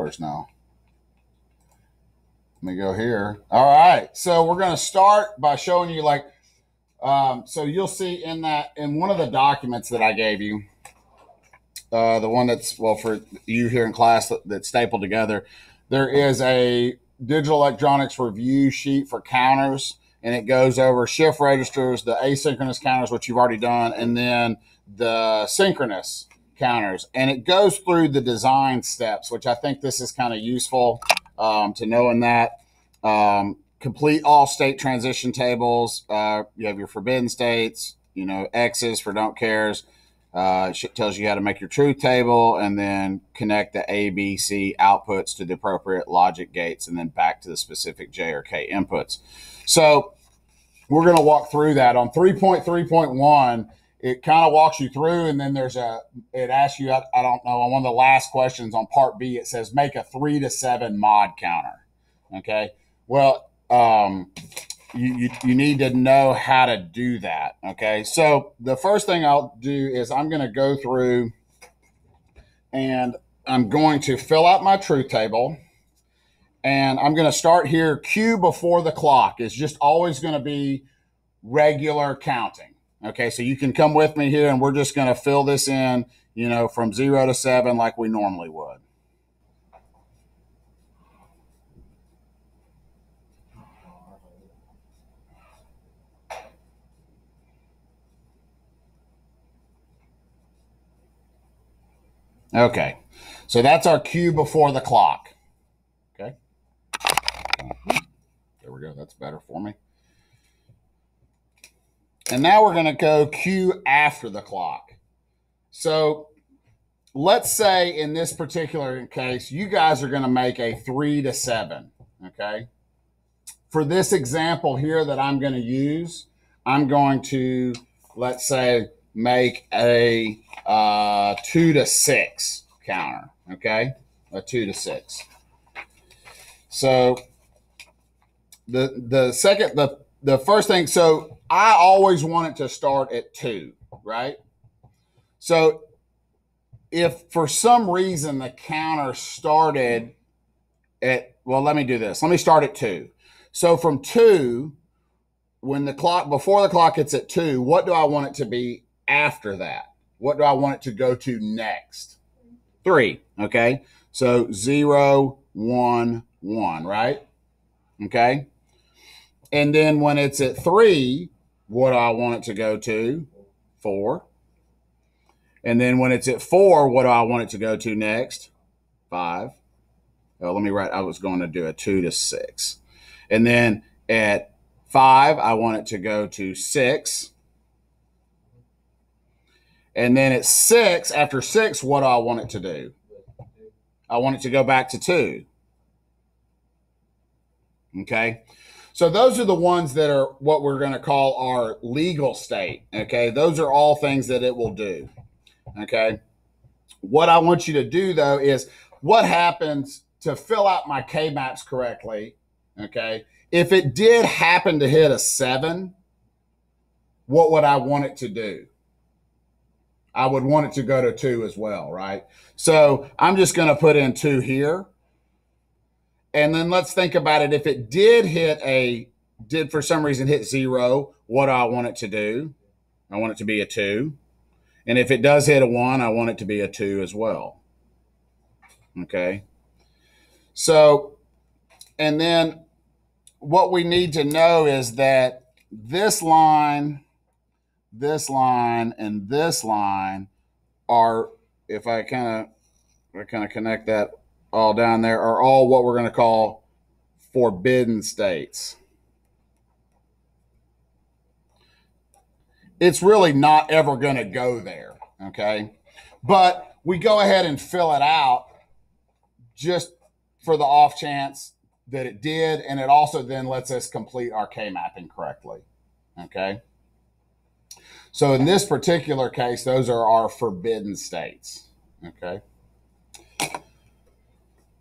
colors now. Let me go here. All right. So we're going to start by showing you like, so you'll see in one of the documents that I gave you, the one that's, well, for you here in class that's stapled together, there is a digital electronics review sheet for counters, and it goes over shift registers, the asynchronous counters, which you've already done, and then the synchronous counters. And it goes through the design steps, which I think this is kind of useful to knowing that. Complete all state transition tables. You have your forbidden states, you know, X's for don't cares. It tells you how to make your truth table, and then connect the A, B, C outputs to the appropriate logic gates, and then back to the specific J or K inputs. So we're going to walk through that. On 3.3.1, it kind of walks you through, and then it asks you, I don't know, on one of the last questions on part B, it says make a 3 to 7 mod counter. Okay. Well, you need to know how to do that. Okay. So the first thing I'll do is I'm going to go through and I'm going to fill out my truth table, and I'm going to start here. Q before the clock is just always going to be regular counting. Okay. So you can come with me here, and we're just going to fill this in, you know, from 0 to 7 like we normally would. Okay, so that's our Q before the clock. Okay, there we go. That's better for me. And now we're going to go Q after the clock. So let's say in this particular case, you guys are going to make a 3 to 7. Okay, for this example here that I'm going to use, I'm going to, let's say, make a 2 to 6 counter. Okay, a 2 to 6. So the first thing, so I always want it to start at 2, right? So if for some reason the counter started at, well, let me do this. Let me start at 2. So from 2, when the clock, before the clock hits at 2, what do I want it to be after that? What do I want it to go to next? 3, okay? So 0, 1, 1, right? Okay? And then when it's at 3, what do I want it to go to? 4. And then when it's at 4, what do I want it to go to next? 5. Oh, let me write, I was going to do a 2 to 6. And then at 5, I want it to go to 6. And then at 6, after 6, what do I want it to do? I want it to go back to 2. Okay. So those are the ones that are what we're going to call our legal state. Okay. Those are all things that it will do. Okay. What I want you to do though is what happens to fill out my Kmaps correctly. Okay. If it did happen to hit a 7, what would I want it to do? I would want it to go to 2 as well, right? So I'm just going to put in 2 here. And then let's think about it. If it did for some reason hit 0, what do I want it to do? I want it to be a 2. And if it does hit a 1, I want it to be a 2 as well. Okay. So, and then what we need to know is that this line, and this line are, if I kind of connect that all down there, are all what we're going to call forbidden states. It's really not ever going to go there, okay? But we go ahead and fill it out just for the off chance that it did, and it also then lets us complete our K-mapping correctly, okay? So in this particular case, those are our forbidden states, okay?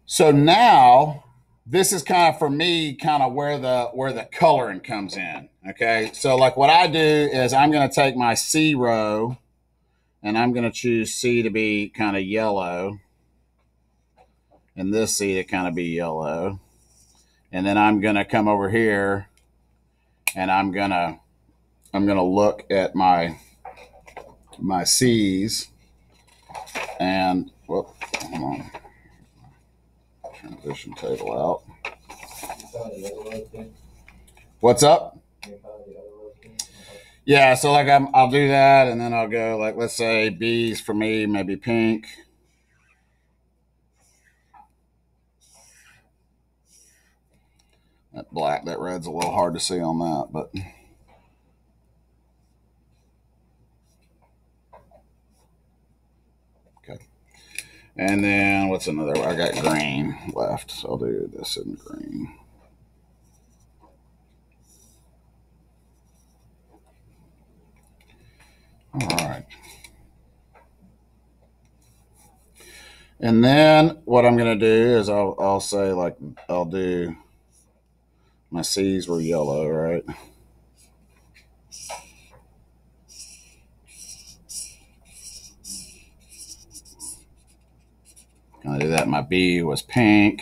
So now this is kind of, for me, kind of where the coloring comes in, okay? So like what I do is I'm going to take my C row and I'm going to choose C to be kind of yellow. and this C to kind of be yellow. And then I'm going to come over here and I'm going to look at my C's and, whoop, hold on. Transition table out. What's up? Yeah, so like I'll do that, and then I'll go like, let's say B's for me, maybe pink. That black, that red's a little hard to see on that, but okay. And then what's another? I got green left, so I'll do this in green. All right. And then what I'm going to do is I'll say like I'll do my C's were yellow, right? Gonna do that. My B was pink.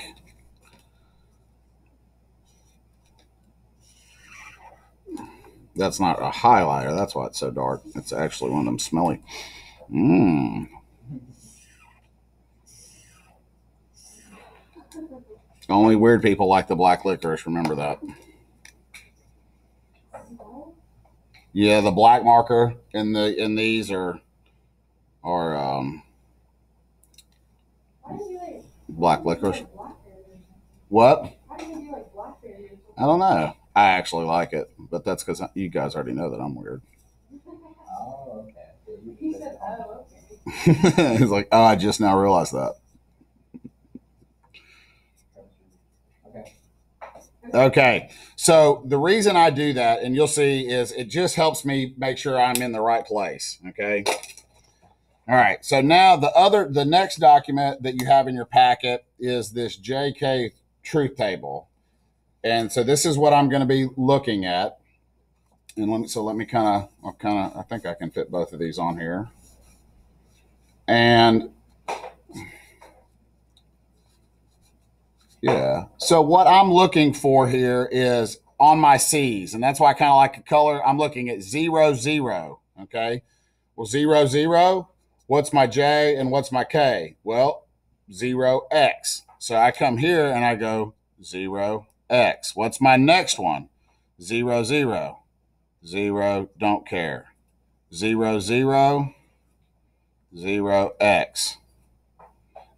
That's not a highlighter. That's why it's so dark. It's actually one of them smelly. Only weird people like the black licorice. Remember that. Yeah, the black marker in these are black licorice. What? I don't know. I actually like it, but that's because you guys already know that I'm weird. Oh, okay. He said, oh, okay. He's like, oh, I just now realized that. Okay, so the reason I do that, and you'll see, is it just helps me make sure I'm in the right place, okay? All right, so now the next document that you have in your packet is this JK truth table. And so this is what I'm going to be looking at. And let me I think I can fit both of these on here. And yeah, so what I'm looking for here is on my C's, and that's why I kind of like the color. I'm looking at 0, 0, okay? Well, 0, 0, what's my J and what's my K? Well, 0x. So I come here and I go 0x. What's my next one? 0, 0, 0, don't care. 0, 0, 0x.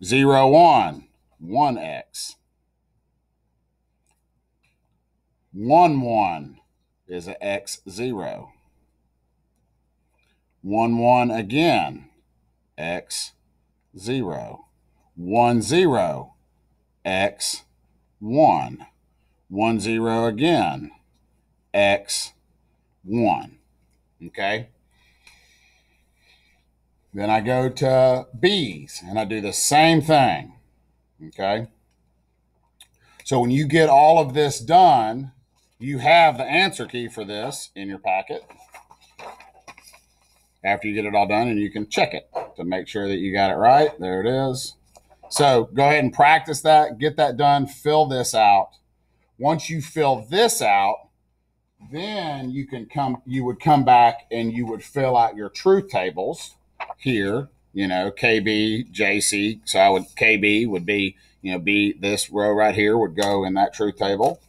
0, 1, 1x. 1, 1 is a x 0. 1, 1 again, x 0. 1, 0, x 1. 1, 0 again, x 1. Okay? Then I go to B's and I do the same thing. Okay? So when you get all of this done, you have the answer key for this in your packet after you get it all done, and you can check it to make sure that you got it right. There it is. So go ahead and practice that, get that done, fill this out. Once you fill this out, then you would come back and you would fill out your truth tables here, KB, JC. So KB would be, B, this row right here would go in that truth table,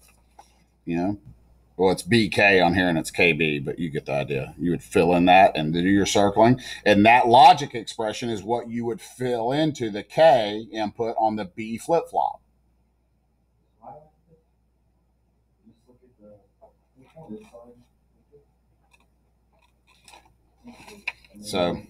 Well, it's BK on here and it's KB, but you get the idea. You would fill in that and do your circling. And that logic expression is what you would fill into the K input on the B flip-flop. So,